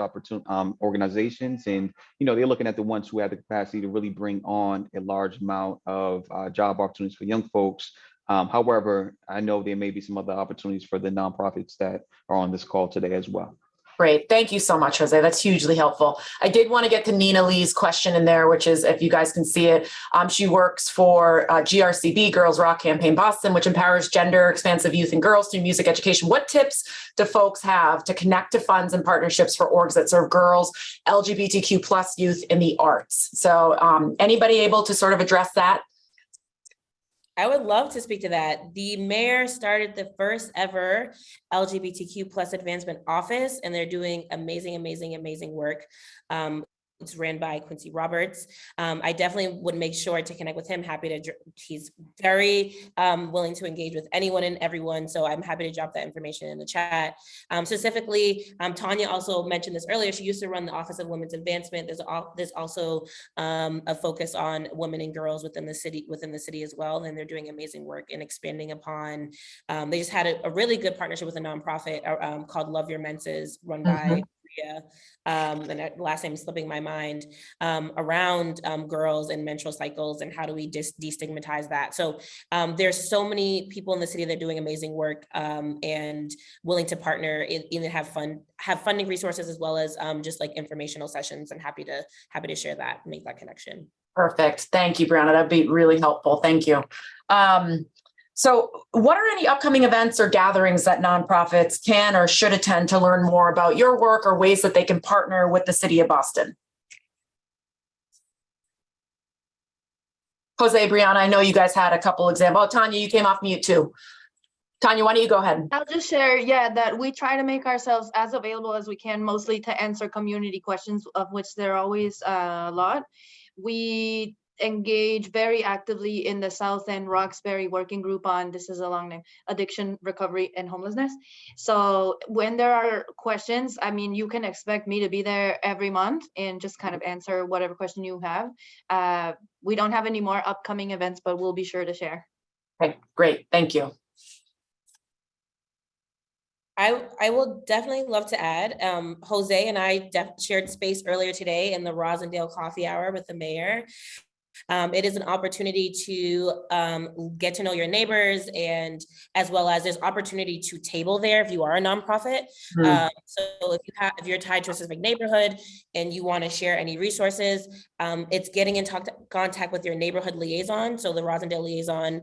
organizations, and they're looking at the ones who have the capacity to really bring on a large amount of job opportunities for young folks. However, I know there may be some other opportunities for the nonprofits that are on this call today as well. Great. Thank you so much, Jose. That's hugely helpful. I did want to get to Nina Lee's question in there, which is, if you guys can see it, she works for GRCB, Girls Rock Campaign Boston, which empowers gender expansive youth and girls through music education. What tips do folks have to connect to funds and partnerships for orgs that serve girls, LGBTQ plus youth in the arts? So anybody able to sort of address that? I would love to speak to that. The mayor started the first ever LGBTQ plus advancement office, and they're doing amazing, amazing, amazing work. It's ran by Quincy Roberts. I definitely would make sure to connect with him. He's very willing to engage with anyone and everyone. So I'm happy to drop that information in the chat. Specifically, Tania also mentioned this earlier. She used to run the Office of Women's Advancement. There's also a focus on women and girls within the city as well. And they're doing amazing work and expanding upon. They just had a really good partnership with a nonprofit called Love Your Menses, run by and that last name is slipping my mind, around girls and menstrual cycles and how do we destigmatize that. So there's so many people in the city that are doing amazing work and willing to partner, either have funding resources as well as just like informational sessions, and happy to share that and make that connection. Perfect. Thank you, Brianna. That'd be really helpful. Thank you. So what are any upcoming events or gatherings that nonprofits can or should attend to learn more about your work or ways that they can partner with the city of Boston? Jose, Brianna, I know you guys had a couple examples. Oh, Tania, you came off mute too. Tania, why don't you go ahead? I'll just share, that we try to make ourselves as available as we can, mostly to answer community questions, of which there are always a lot. We engage very actively in the South End Roxbury working group on, this is a long name, addiction, recovery, and homelessness. So when there are questions, I mean, you can expect me to be there every month and just kind of answer whatever question you have. We don't have any more upcoming events, but we'll be sure to share. Okay, great. Thank you. I will definitely love to add, Jose and I shared space earlier today in the Rosendale Coffee Hour with the mayor. It is an opportunity to get to know your neighbors, and as well as there's opportunity to table there if you are a nonprofit. So if you're tied to a specific neighborhood and you want to share any resources, it's getting in contact with your neighborhood liaison. So the Rosendale liaison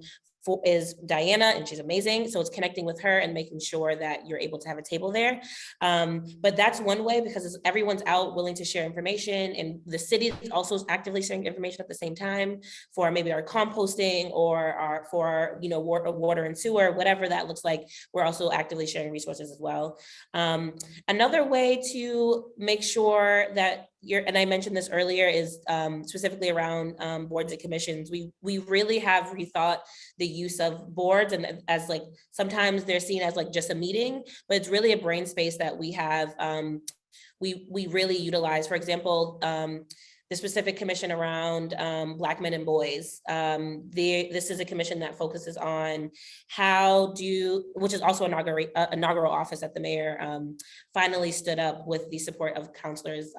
is Diana, and she's amazing. So it's connecting with her and making sure that you're able to have a table there. But that's one way, because everyone's out willing to share information, and the city is also actively sharing information at the same time for maybe our composting or for water and sewer, whatever that looks like. We're also actively sharing resources as well. Another way to make sure that and I mentioned this earlier, is specifically around boards and commissions. We really have rethought the use of boards, and as like sometimes they're seen as like just a meeting, but it's really a brain space that we have. We really utilize, for example, the specific commission around Black men and boys. This is a commission that focuses on which is also inaugural office that the mayor finally stood up with the support of counselors,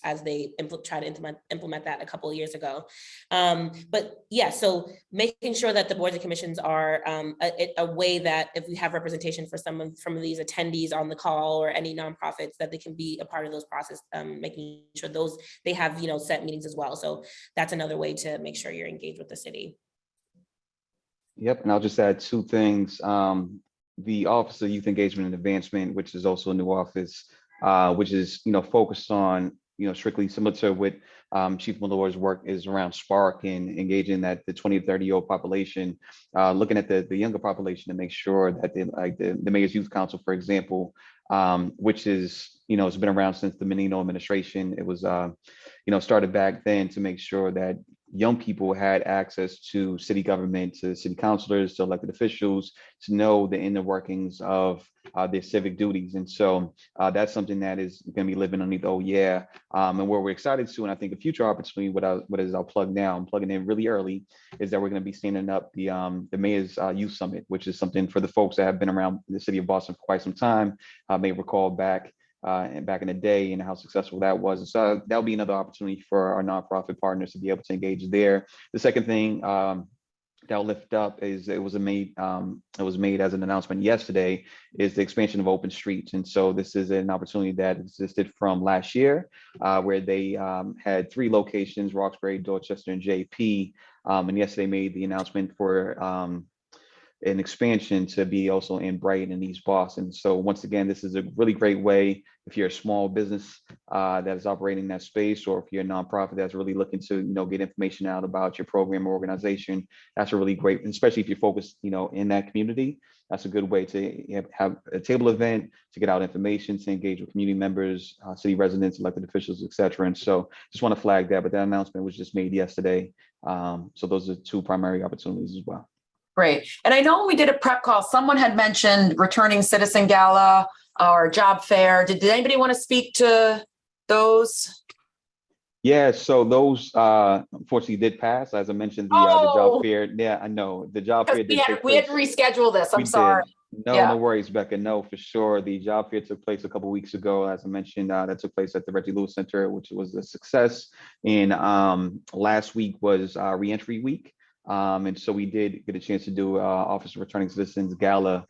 as they try to implement that a couple of years ago. But yeah, so making sure that the boards and commissions are a way that if we have representation for some of these attendees on the call, or any nonprofits, that they can be a part of those process, making sure they have set meetings as well. So that's another way to make sure you're engaged with the city. Yep, and I'll just add two things. The Office of Youth Engagement and Advancement, which is also a new office, which is focused on strictly similar to what Chief Malloy's work is around Spark and engaging that the 20 to 30-year-old population, looking at the younger population to make sure that the Mayor's Youth Council, for example, which is it's been around since the Menino administration. It was started back then to make sure that young people had access to city government, to city councilors, to elected officials, to know the inner workings of their civic duties. And so that's something that is going to be living underneath, oh yeah. And where we're excited to, and I think a future opportunity, what is I'll plug now, I'm plugging in really early, is that we're going to be standing up the Mayor's Youth Summit, which is something for the folks that have been around the city of Boston for quite some time, may recall back in the day and how successful that was. And so that'll be another opportunity for our nonprofit partners to be able to engage there. The second thing that'll lift up is it was made as an announcement yesterday, is the expansion of open streets. And so this is an opportunity that existed from last year, where they had 3 locations: Roxbury, Dorchester, and JP. And yesterday made the announcement for an expansion to be also in Brighton and East Boston. So once again, this is a really great way, if you're a small business that is operating in that space, or if you're a nonprofit that's really looking to, get information out about your program or organization, that's a really great, especially if you're focused, in that community, that's a good way to have a table event, to get out information, to engage with community members, city residents, elected officials, et cetera. And so just want to flag that, but that announcement was just made yesterday. So those are 2 primary opportunities as well. Great. And I know when we did a prep call, someone had mentioned returning citizen gala or job fair. Did anybody want to speak to those? Yeah, so those unfortunately did pass. As I mentioned, the job fair. Yeah, I know the job fair did take place. We had to reschedule this. I'm sorry. No worries, Becca. No, for sure. The job fair took place a couple of weeks ago. As I mentioned, that took place at the Reggie Lewis Center, which was a success. And last week was reentry week. And so we did get a chance to do Office of Returning Citizens Gala.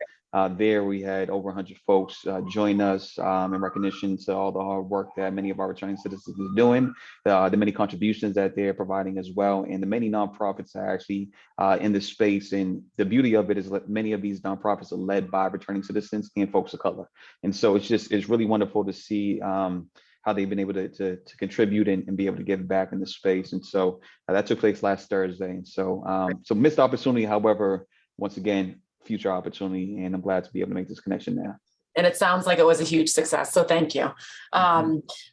There we had over 100 folks join us in recognition to all the hard work that many of our returning citizens are doing, the many contributions that they're providing as well, and the many nonprofits that are actually in this space. And the beauty of it is that many of these nonprofits are led by returning citizens and folks of color. And so it's really wonderful to see how they've been able to contribute and be able to give back in this space. And so that took place last Thursday. And so missed opportunity, however, once again, future opportunity, and I'm glad to be able to make this connection now. And it sounds like it was a huge success. So thank you.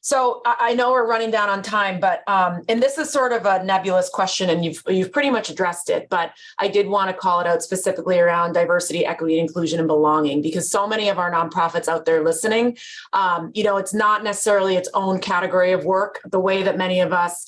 So I know we're running down on time, but and this is sort of a nebulous question, and you've pretty much addressed it, but I did want to call it out specifically around diversity, equity, inclusion, and belonging, because so many of our nonprofits out there listening, it's not necessarily its own category of work. The way that many of us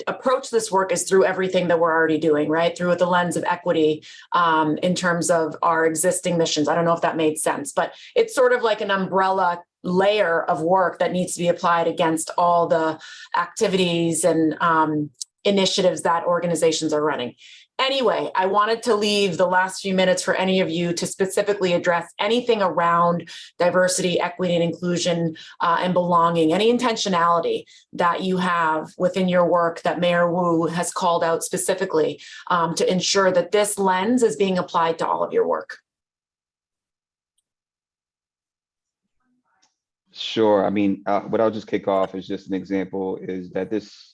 approach this work is through everything that we're already doing, right? Through the lens of equity in terms of our existing missions. I don't know if that made sense, but it's sort of like an umbrella layer of work that needs to be applied against all the activities and initiatives that organizations are running. Anyway, I wanted to leave the last few minutes for any of you to specifically address anything around diversity, equity, and inclusion and belonging, any intentionality that you have within your work that Mayor Wu has called out specifically to ensure that this lens is being applied to all of your work. Sure. I mean, what I'll just kick off is just an example is that this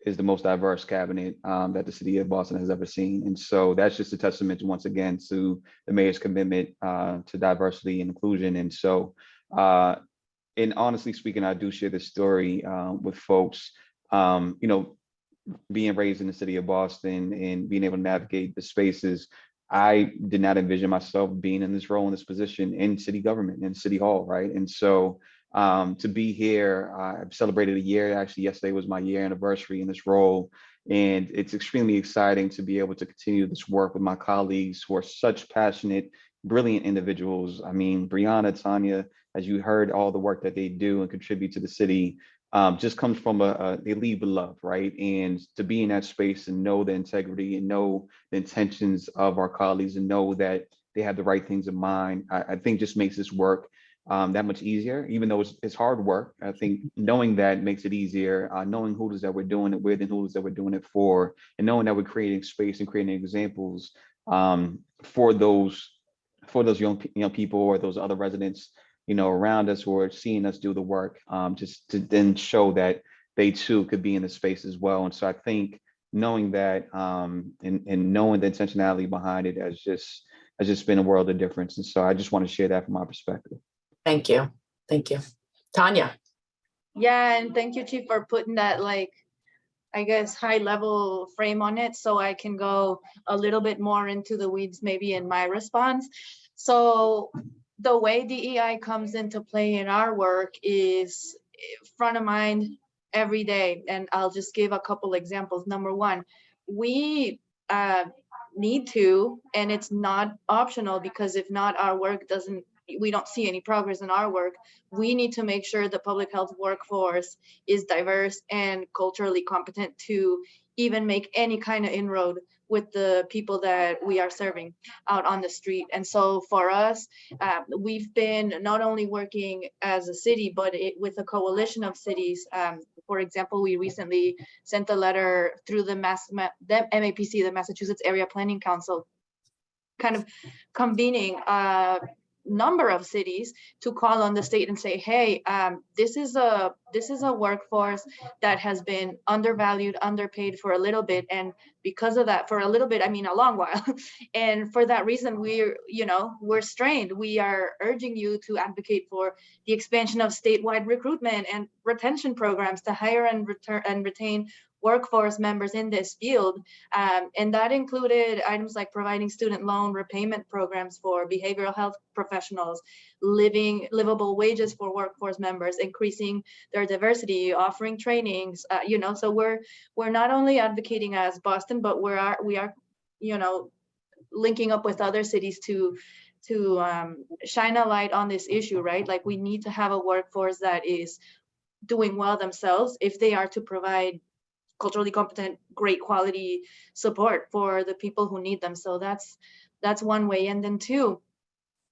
is the most diverse cabinet that the city of Boston has ever seen. And so that's just a testament once again to the mayor's commitment to diversity and inclusion. And so, and honestly speaking, I do share this story with folks, being raised in the city of Boston and being able to navigate the spaces. I did not envision myself being in this role, in this position in city government, in City Hall, right? And so to be here, I've celebrated a year. Actually, yesterday was my year anniversary in this role. And it's extremely exciting to be able to continue this work with my colleagues who are such passionate, brilliant individuals. I mean, Brianna, Tania, as you heard, all the work that they do and contribute to the city just comes from they lead with love, right? And to be in that space and know the integrity and know the intentions of our colleagues and know that they have the right things in mind, I think just makes this work that much easier, even though it's hard work. I think knowing that makes it easier, knowing who it is that we're doing it with and who it is that we're doing it for, and knowing that we're creating space and creating examples for those young people or those other residents, around us who are seeing us do the work, just to then show that they too could be in the space as well. And so I think knowing that and knowing the intentionality behind it has just been a world of difference. And so I just want to share that from my perspective. Thank you. Thank you. Tania. Yeah, and thank you, Chief, for putting that I guess, high level frame on it, so I can go a little bit more into the weeds maybe in my response. So the way DEI comes into play in our work is front of mind every day. And I'll just give a couple examples. Number one, we need to, and it's not optional, because if not, our work doesn't, we don't see any progress in our work. We need to make sure the public health workforce is diverse and culturally competent to even make any kind of inroad with the people that we are serving out on the street. And so for us, we've been not only working as a city, but with a coalition of cities. For example, we recently sent a letter through the MAPC, the Massachusetts Area Planning Council, kind of convening a number of cities to call on the state and say, hey, this is a workforce that has been undervalued, underpaid for a little bit, and because of that, for a little bit, I mean a long while, and for that reason, we're strained. We are urging you to advocate for the expansion of statewide recruitment and retention programs to hire and retain workforce members in this field. And that included items like providing student loan repayment programs for behavioral health professionals, livable wages for workforce members, increasing their diversity, offering trainings. So we're not only advocating as Boston, but we are linking up with other cities to shine a light on this issue, right? Like, we need to have a workforce that is doing well themselves if they are to provide culturally competent, great quality support for the people who need them. So that's one way. And then two,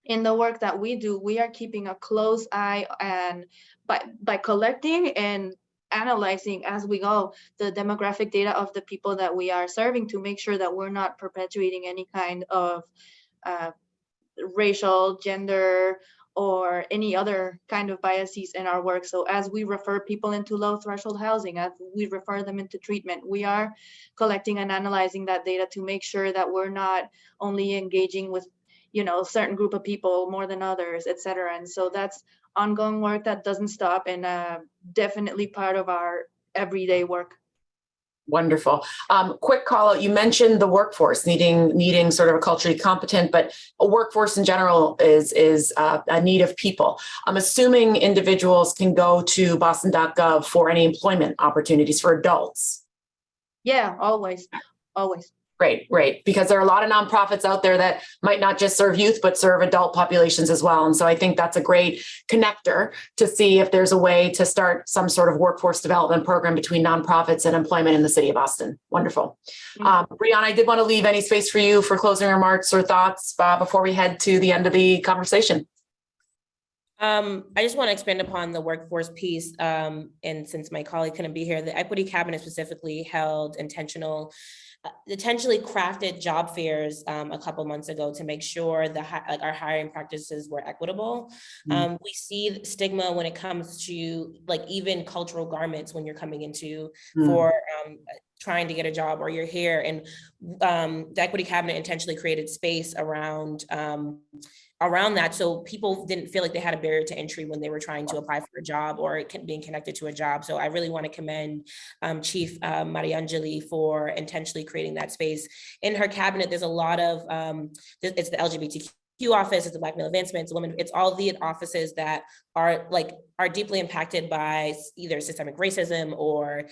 in the work that we do, we are keeping a close eye and by collecting and analyzing as we go the demographic data of the people that we are serving, to make sure that we're not perpetuating any kind of racial, gender, or any other kind of biases in our work. So as we refer people into low threshold housing, as we refer them into treatment, we are collecting and analyzing that data to make sure that we're not only engaging with a certain group of people more than others, et cetera. And so that's ongoing work that doesn't stop, and definitely part of our everyday work. Wonderful. Quick call out. You mentioned the workforce needing sort of a culturally competent, but a workforce in general is a need of people. I'm assuming individuals can go to boston.gov for any employment opportunities for adults. Yeah, always. Great. Because there are a lot of nonprofits out there that might not just serve youth, but serve adult populations as well. And so I think that's a great connector to see if there's a way to start some sort of workforce development program between nonprofits and employment in the city of Boston. Wonderful. Brianna, I did want to leave any space for you for closing remarks or thoughts before we head to the end of the conversation. I just want to expand upon the workforce piece. And since my colleague couldn't be here, the Equity Cabinet specifically held intentionally crafted job fairs a couple months ago to make sure that our hiring practices were equitable. We see stigma when it comes to even cultural garments when you're coming into for trying to get a job or you're here. And the Equity Cabinet intentionally created space around that, so people didn't feel like they had a barrier to entry when they were trying to apply for a job or being connected to a job. So I really want to commend Chief Mariangeli for intentionally creating that space. In her cabinet, there's a lot of, it's the LGBTQ office, it's the Black male advancement, it's women, it's all the offices that are deeply impacted by either systemic racism or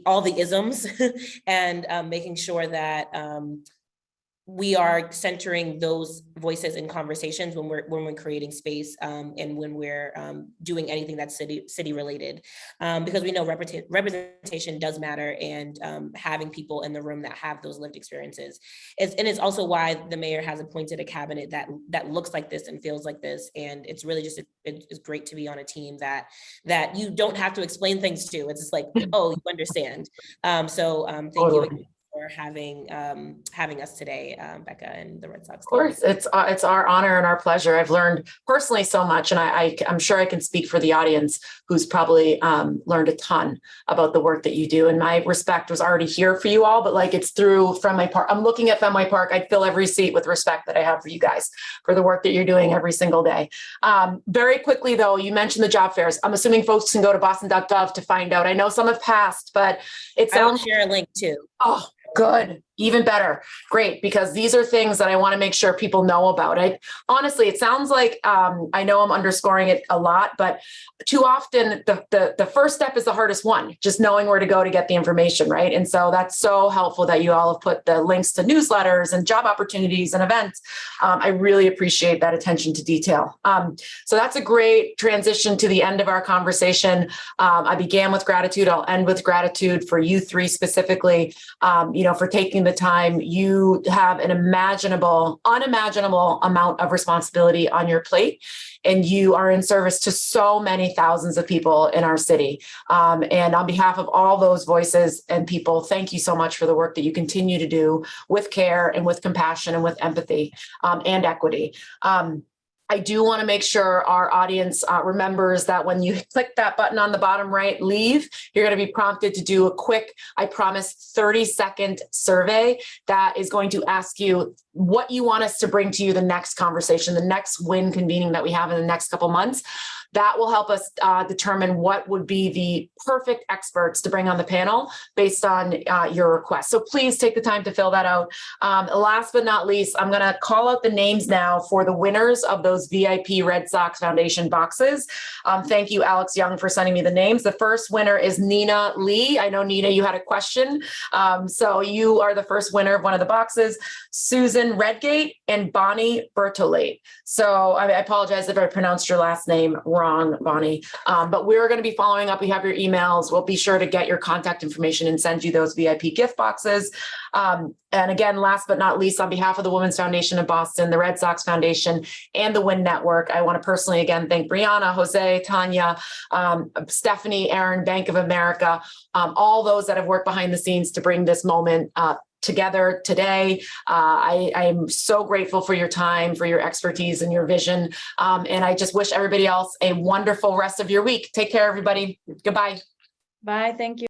all the isms and making sure that we are centering those voices in conversations when we're creating space and when we're doing anything that's city related, because we know representation does matter, and having people in the room that have those lived experiences it's also why the mayor has appointed a cabinet that looks like this and feels like this. And it's really just it's great to be on a team that you don't have to explain things to. It's just oh, you understand. Thank you for having us today, Becca and the Red Sox. Of course, it's our honor and our pleasure. I've learned personally so much, and I'm sure I can speak for the audience who's probably learned a ton about the work that you do. And my respect was already here for you all, but like it's through Fenway Park. I'm looking at Fenway Park. I'd fill every seat with respect that I have for you guys for the work that you're doing every single day. Very quickly though, you mentioned the job fairs. I'm assuming folks can go to boston.gov to find out. I know some have passed, but it I will sounds. share a link too. Oh, good. Even better. Great. Because these are things that I want to make sure people know about. Honestly, it sounds like, I know I'm underscoring it a lot, but too often the first step is the hardest one, just knowing where to go to get the information, right? And so that's so helpful that you all have put the links to newsletters and job opportunities and events. I really appreciate that attention to detail. So that's a great transition to the end of our conversation. I began with gratitude. I'll end with gratitude for you three specifically, for taking the time. You have an unimaginable amount of responsibility on your plate, and you are in service to so many thousands of people in our city. And on behalf of all those voices and people, thank you so much for the work that you continue to do with care and with compassion and with empathy and equity. I do want to make sure our audience remembers that when you click that button on the bottom right, leave, you're going to be prompted to do a quick, I promise, 30-second survey that is going to ask you what you want us to bring to you the next conversation, the next WIN convening that we have in the next couple months. That will help us determine what would be the perfect experts to bring on the panel based on your request. So please take the time to fill that out. Last but not least, I'm going to call out the names now for the winners of those VIP Red Sox Foundation boxes. Thank you, Alex Young, for sending me the names. The first winner is Nina Lee. I know, Nina, you had a question. So you are the first winner of one of the boxes. Susan Redgate and Bonnie Bertolate. So I apologize if I pronounced your last name wrong, Bonnie, but we're going to be following up. We have your emails. We'll be sure to get your contact information and send you those VIP gift boxes. And again, last but not least, on behalf of the Women's Foundation of Boston, the Red Sox Foundation, and the WIN Network, I want to personally again thank Brianna, Jose, Tania, Stephanie, Aaron, Bank of America, all those that have worked behind the scenes to bring this moment together today. I am so grateful for your time, for your expertise and your vision. And I just wish everybody else a wonderful rest of your week. Take care, everybody. Goodbye. Bye. Thank you.